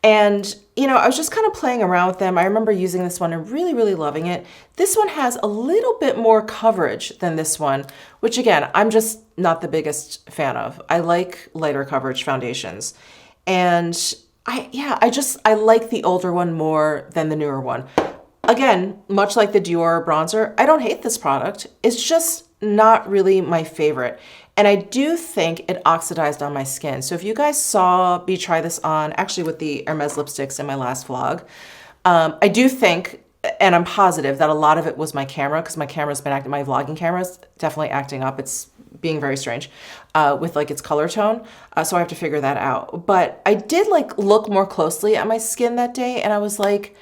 And, you know, I was just kind of playing around with them. I remember using this one and really, really loving it. This one has a little bit more coverage than this one, which again, I'm just not the biggest fan of. I like lighter coverage foundations. And I like the older one more than the newer one. Again, much like the Dior bronzer, I don't hate this product. It's just not really my favorite. And I do think it oxidized on my skin. So if you guys saw me try this on, actually with the Hermes lipsticks in my last vlog, I do think, and I'm positive that a lot of it was my camera, because my camera's been acting, my vlogging camera's definitely acting up. It's being very strange with like its color tone. So I have to figure that out. But I did like look more closely at my skin that day, and I was like,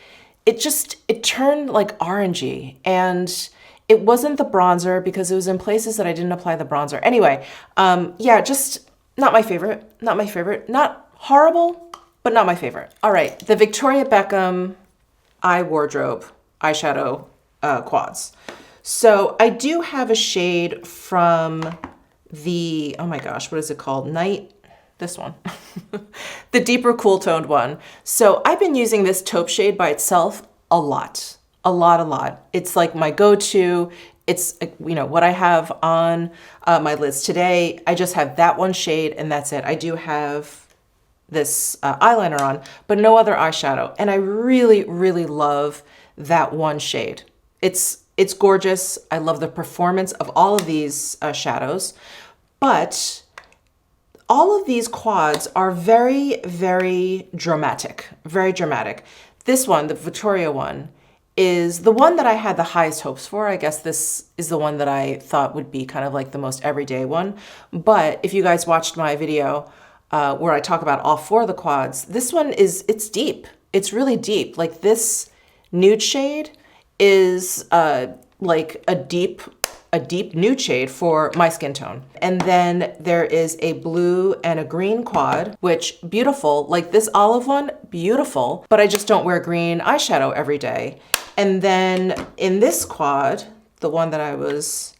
it turned like orangey, and it wasn't the bronzer because it was in places that I didn't apply the bronzer. Anyway, yeah, just not my favorite, not my favorite. Not horrible, but not my favorite. All right, the Victoria Beckham Eye Wardrobe eyeshadow quads. So I do have a shade from the, oh my gosh, what is it called? Night, this one, the deeper cool toned one. So I've been using this taupe shade by itself a lot. It's like my go-to. It's, you know, what I have on my lids today. I just have that one shade and that's it. I do have this eyeliner on, but no other eyeshadow. And I really, really love that one shade. It's gorgeous. I love the performance of all of these shadows, but all of these quads are very, very dramatic, very dramatic. This one, the Victoria one, is the one that I had the highest hopes for. I guess this is the one that I thought would be kind of like the most everyday one. But if you guys watched my video where I talk about all 4 of the quads, this one it's deep. It's really deep. Like this nude shade is like a deep a deep nude shade for my skin tone. And then there is a blue and a green quad, which beautiful, like this olive one, beautiful, but I just don't wear green eyeshadow every day. And then in this quad, the one that I was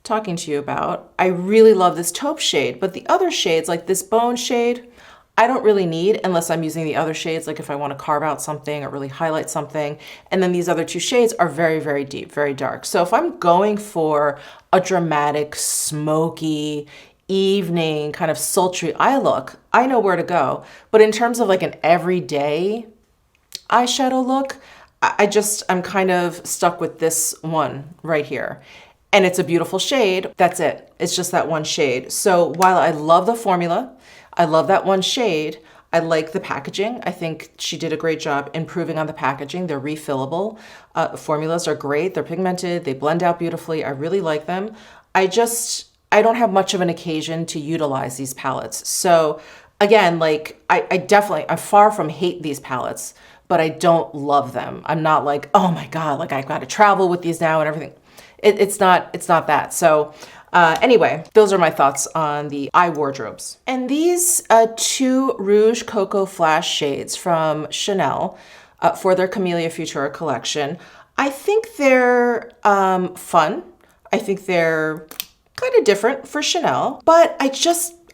talking to you about, I really love this taupe shade, but the other shades, like this bone shade, I don't really need unless I'm using the other shades, like if I want to carve out something or really highlight something. And then these other two shades are very, very deep, very dark. So if I'm going for a dramatic, smoky, evening, kind of sultry eye look, I know where to go. But in terms of like an everyday eyeshadow look, I'm kind of stuck with this one right here. And it's a beautiful shade. That's it. It's just that one shade. So while I love the formula, I love that one shade, I like the packaging. I think she did a great job improving on the packaging. They're refillable. Formulas are great. They're pigmented. They blend out beautifully. I really like them. I don't have much of an occasion to utilize these palettes. So again, like I'm far from hate these palettes, but I don't love them. I'm not like, oh my God, like I've got to travel with these now and everything. It's not that. So anyway, those are my thoughts on the eye wardrobes. And these two Rouge Coco Flash shades from Chanel for their Camillia Futura collection, I think they're fun. I think they're kind of different for Chanel, but I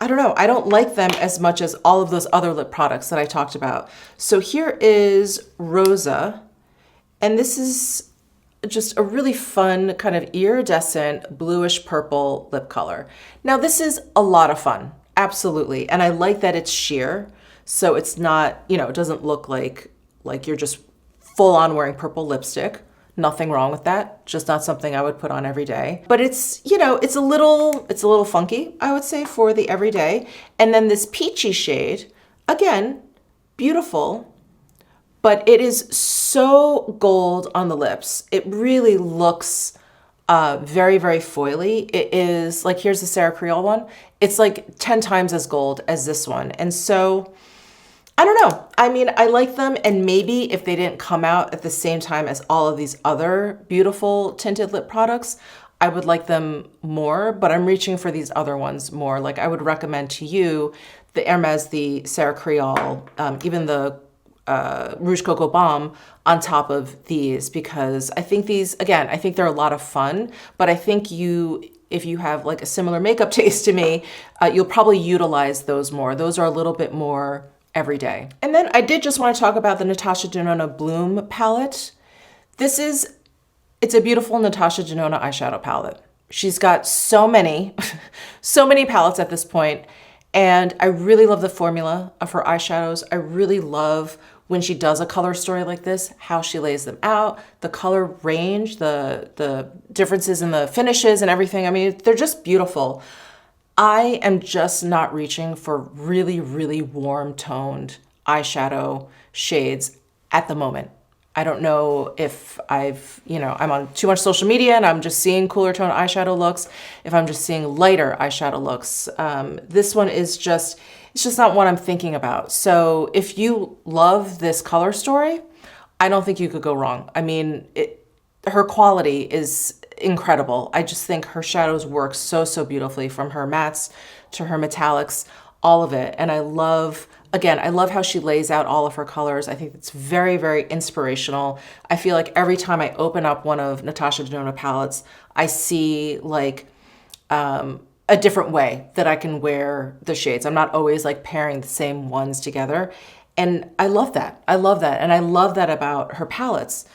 don't know. I don't like them as much as all of those other lip products that I talked about. So here is Rosa, and this is just a really fun kind of iridescent bluish purple lip color. Now this is a lot of fun, absolutely. And I like that it's sheer. So it's not, it doesn't look like you're just full on wearing purple lipstick. Nothing wrong with that. Just not something I would put on every day. But it's, it's a little funky, I would say, for the everyday. And then this peachy shade, again, beautiful, but it is so gold on the lips. It really looks very, very foily. It is like, here's the Sarah Creole one. It's like 10 times as gold as this one. And so, I don't know. I mean, I like them, and maybe if they didn't come out at the same time as all of these other beautiful tinted lip products, I would like them more, but I'm reaching for these other ones more. Like I would recommend to you the Hermes, the Sarah Creole, even the Rouge Coco Balm on top of these, because I think these, again, I think they're a lot of fun, but I think if you have like a similar makeup taste to me, you'll probably utilize those more. Those are a little bit more every day. And then I did just want to talk about the Natasha Denona Bloom palette. It's a beautiful Natasha Denona eyeshadow palette. She's got so many, so many palettes at this point, and I really love the formula of her eyeshadows. I really love when she does a color story like this, how she lays them out, the color range, the differences in the finishes and everything. I mean, they're just beautiful. I am just not reaching for really, really warm toned eyeshadow shades at the moment. I don't know if I'm on too much social media and I'm just seeing cooler tone eyeshadow looks, if I'm just seeing lighter eyeshadow looks. This one is it's just not what I'm thinking about. So if you love this color story, I don't think you could go wrong. I mean, her quality is incredible. I just think her shadows work so, so beautifully, from her mattes to her metallics, all of it. And I love how she lays out all of her colors. I think it's very, very inspirational. I feel like every time I open up one of Natasha Denona palettes, I see like a different way that I can wear the shades. I'm not always like pairing the same ones together. And I love that. I love that. And I love that about her palettes.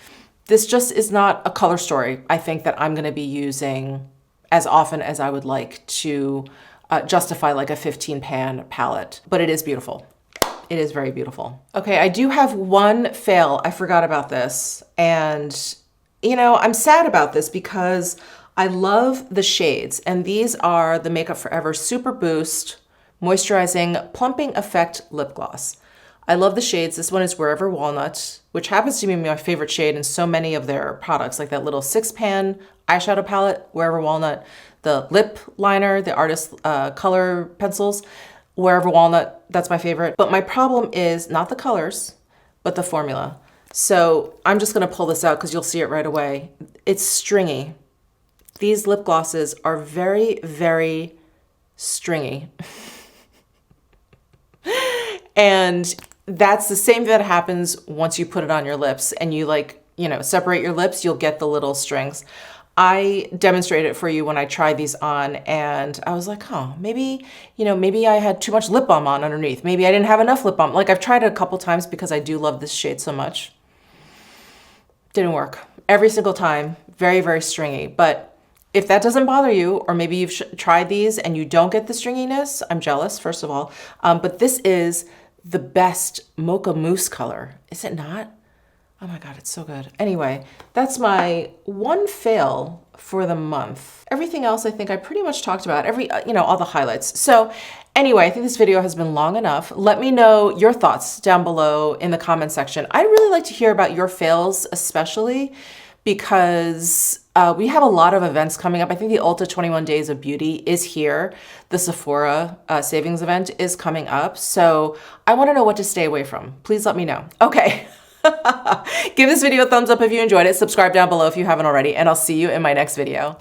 This just is not a color story, I think, that I'm going to be using as often as I would like to justify like a 15 pan palette, but it is beautiful. It is very beautiful. Okay, I do have one fail. I forgot about this. And, I'm sad about this because I love the shades. And these are the Makeup Forever Super Boost Moisturizing Plumping Effect Lip Gloss. I love the shades. This one is Wherever Walnut, which happens to be my favorite shade in so many of their products, like that little 6-pan eyeshadow palette, Wherever Walnut, the lip liner, the artist color pencils, Wherever Walnut, that's my favorite. But my problem is not the colors, but the formula. So I'm just gonna pull this out because you'll see it right away. It's stringy. These lip glosses are very, very stringy. And that's the same thing that happens once you put it on your lips and you like, you know, separate your lips, you'll get the little strings. I demonstrated it for you when I tried these on and I was like, oh, maybe, you know, maybe I had too much lip balm on underneath. Maybe I didn't have enough lip balm. Like I've tried it a couple times because I do love this shade so much. Didn't work. Every single time, very, very stringy. But if that doesn't bother you, or maybe you've tried these and you don't get the stringiness, I'm jealous, first of all. But this is the best mocha mousse color. Is it not? Oh my God, it's so good. Anyway, that's my one fail for the month. Everything else I think I pretty much talked about, all the highlights. So anyway, I think this video has been long enough. Let me know your thoughts down below in the comment section. I'd really like to hear about your fails, especially because we have a lot of events coming up. I think the Ulta 21 Days of Beauty is here. The Sephora savings event is coming up. So I want to know what to stay away from. Please let me know. Okay. Give this video a thumbs up if you enjoyed it. Subscribe down below if you haven't already, and I'll see you in my next video.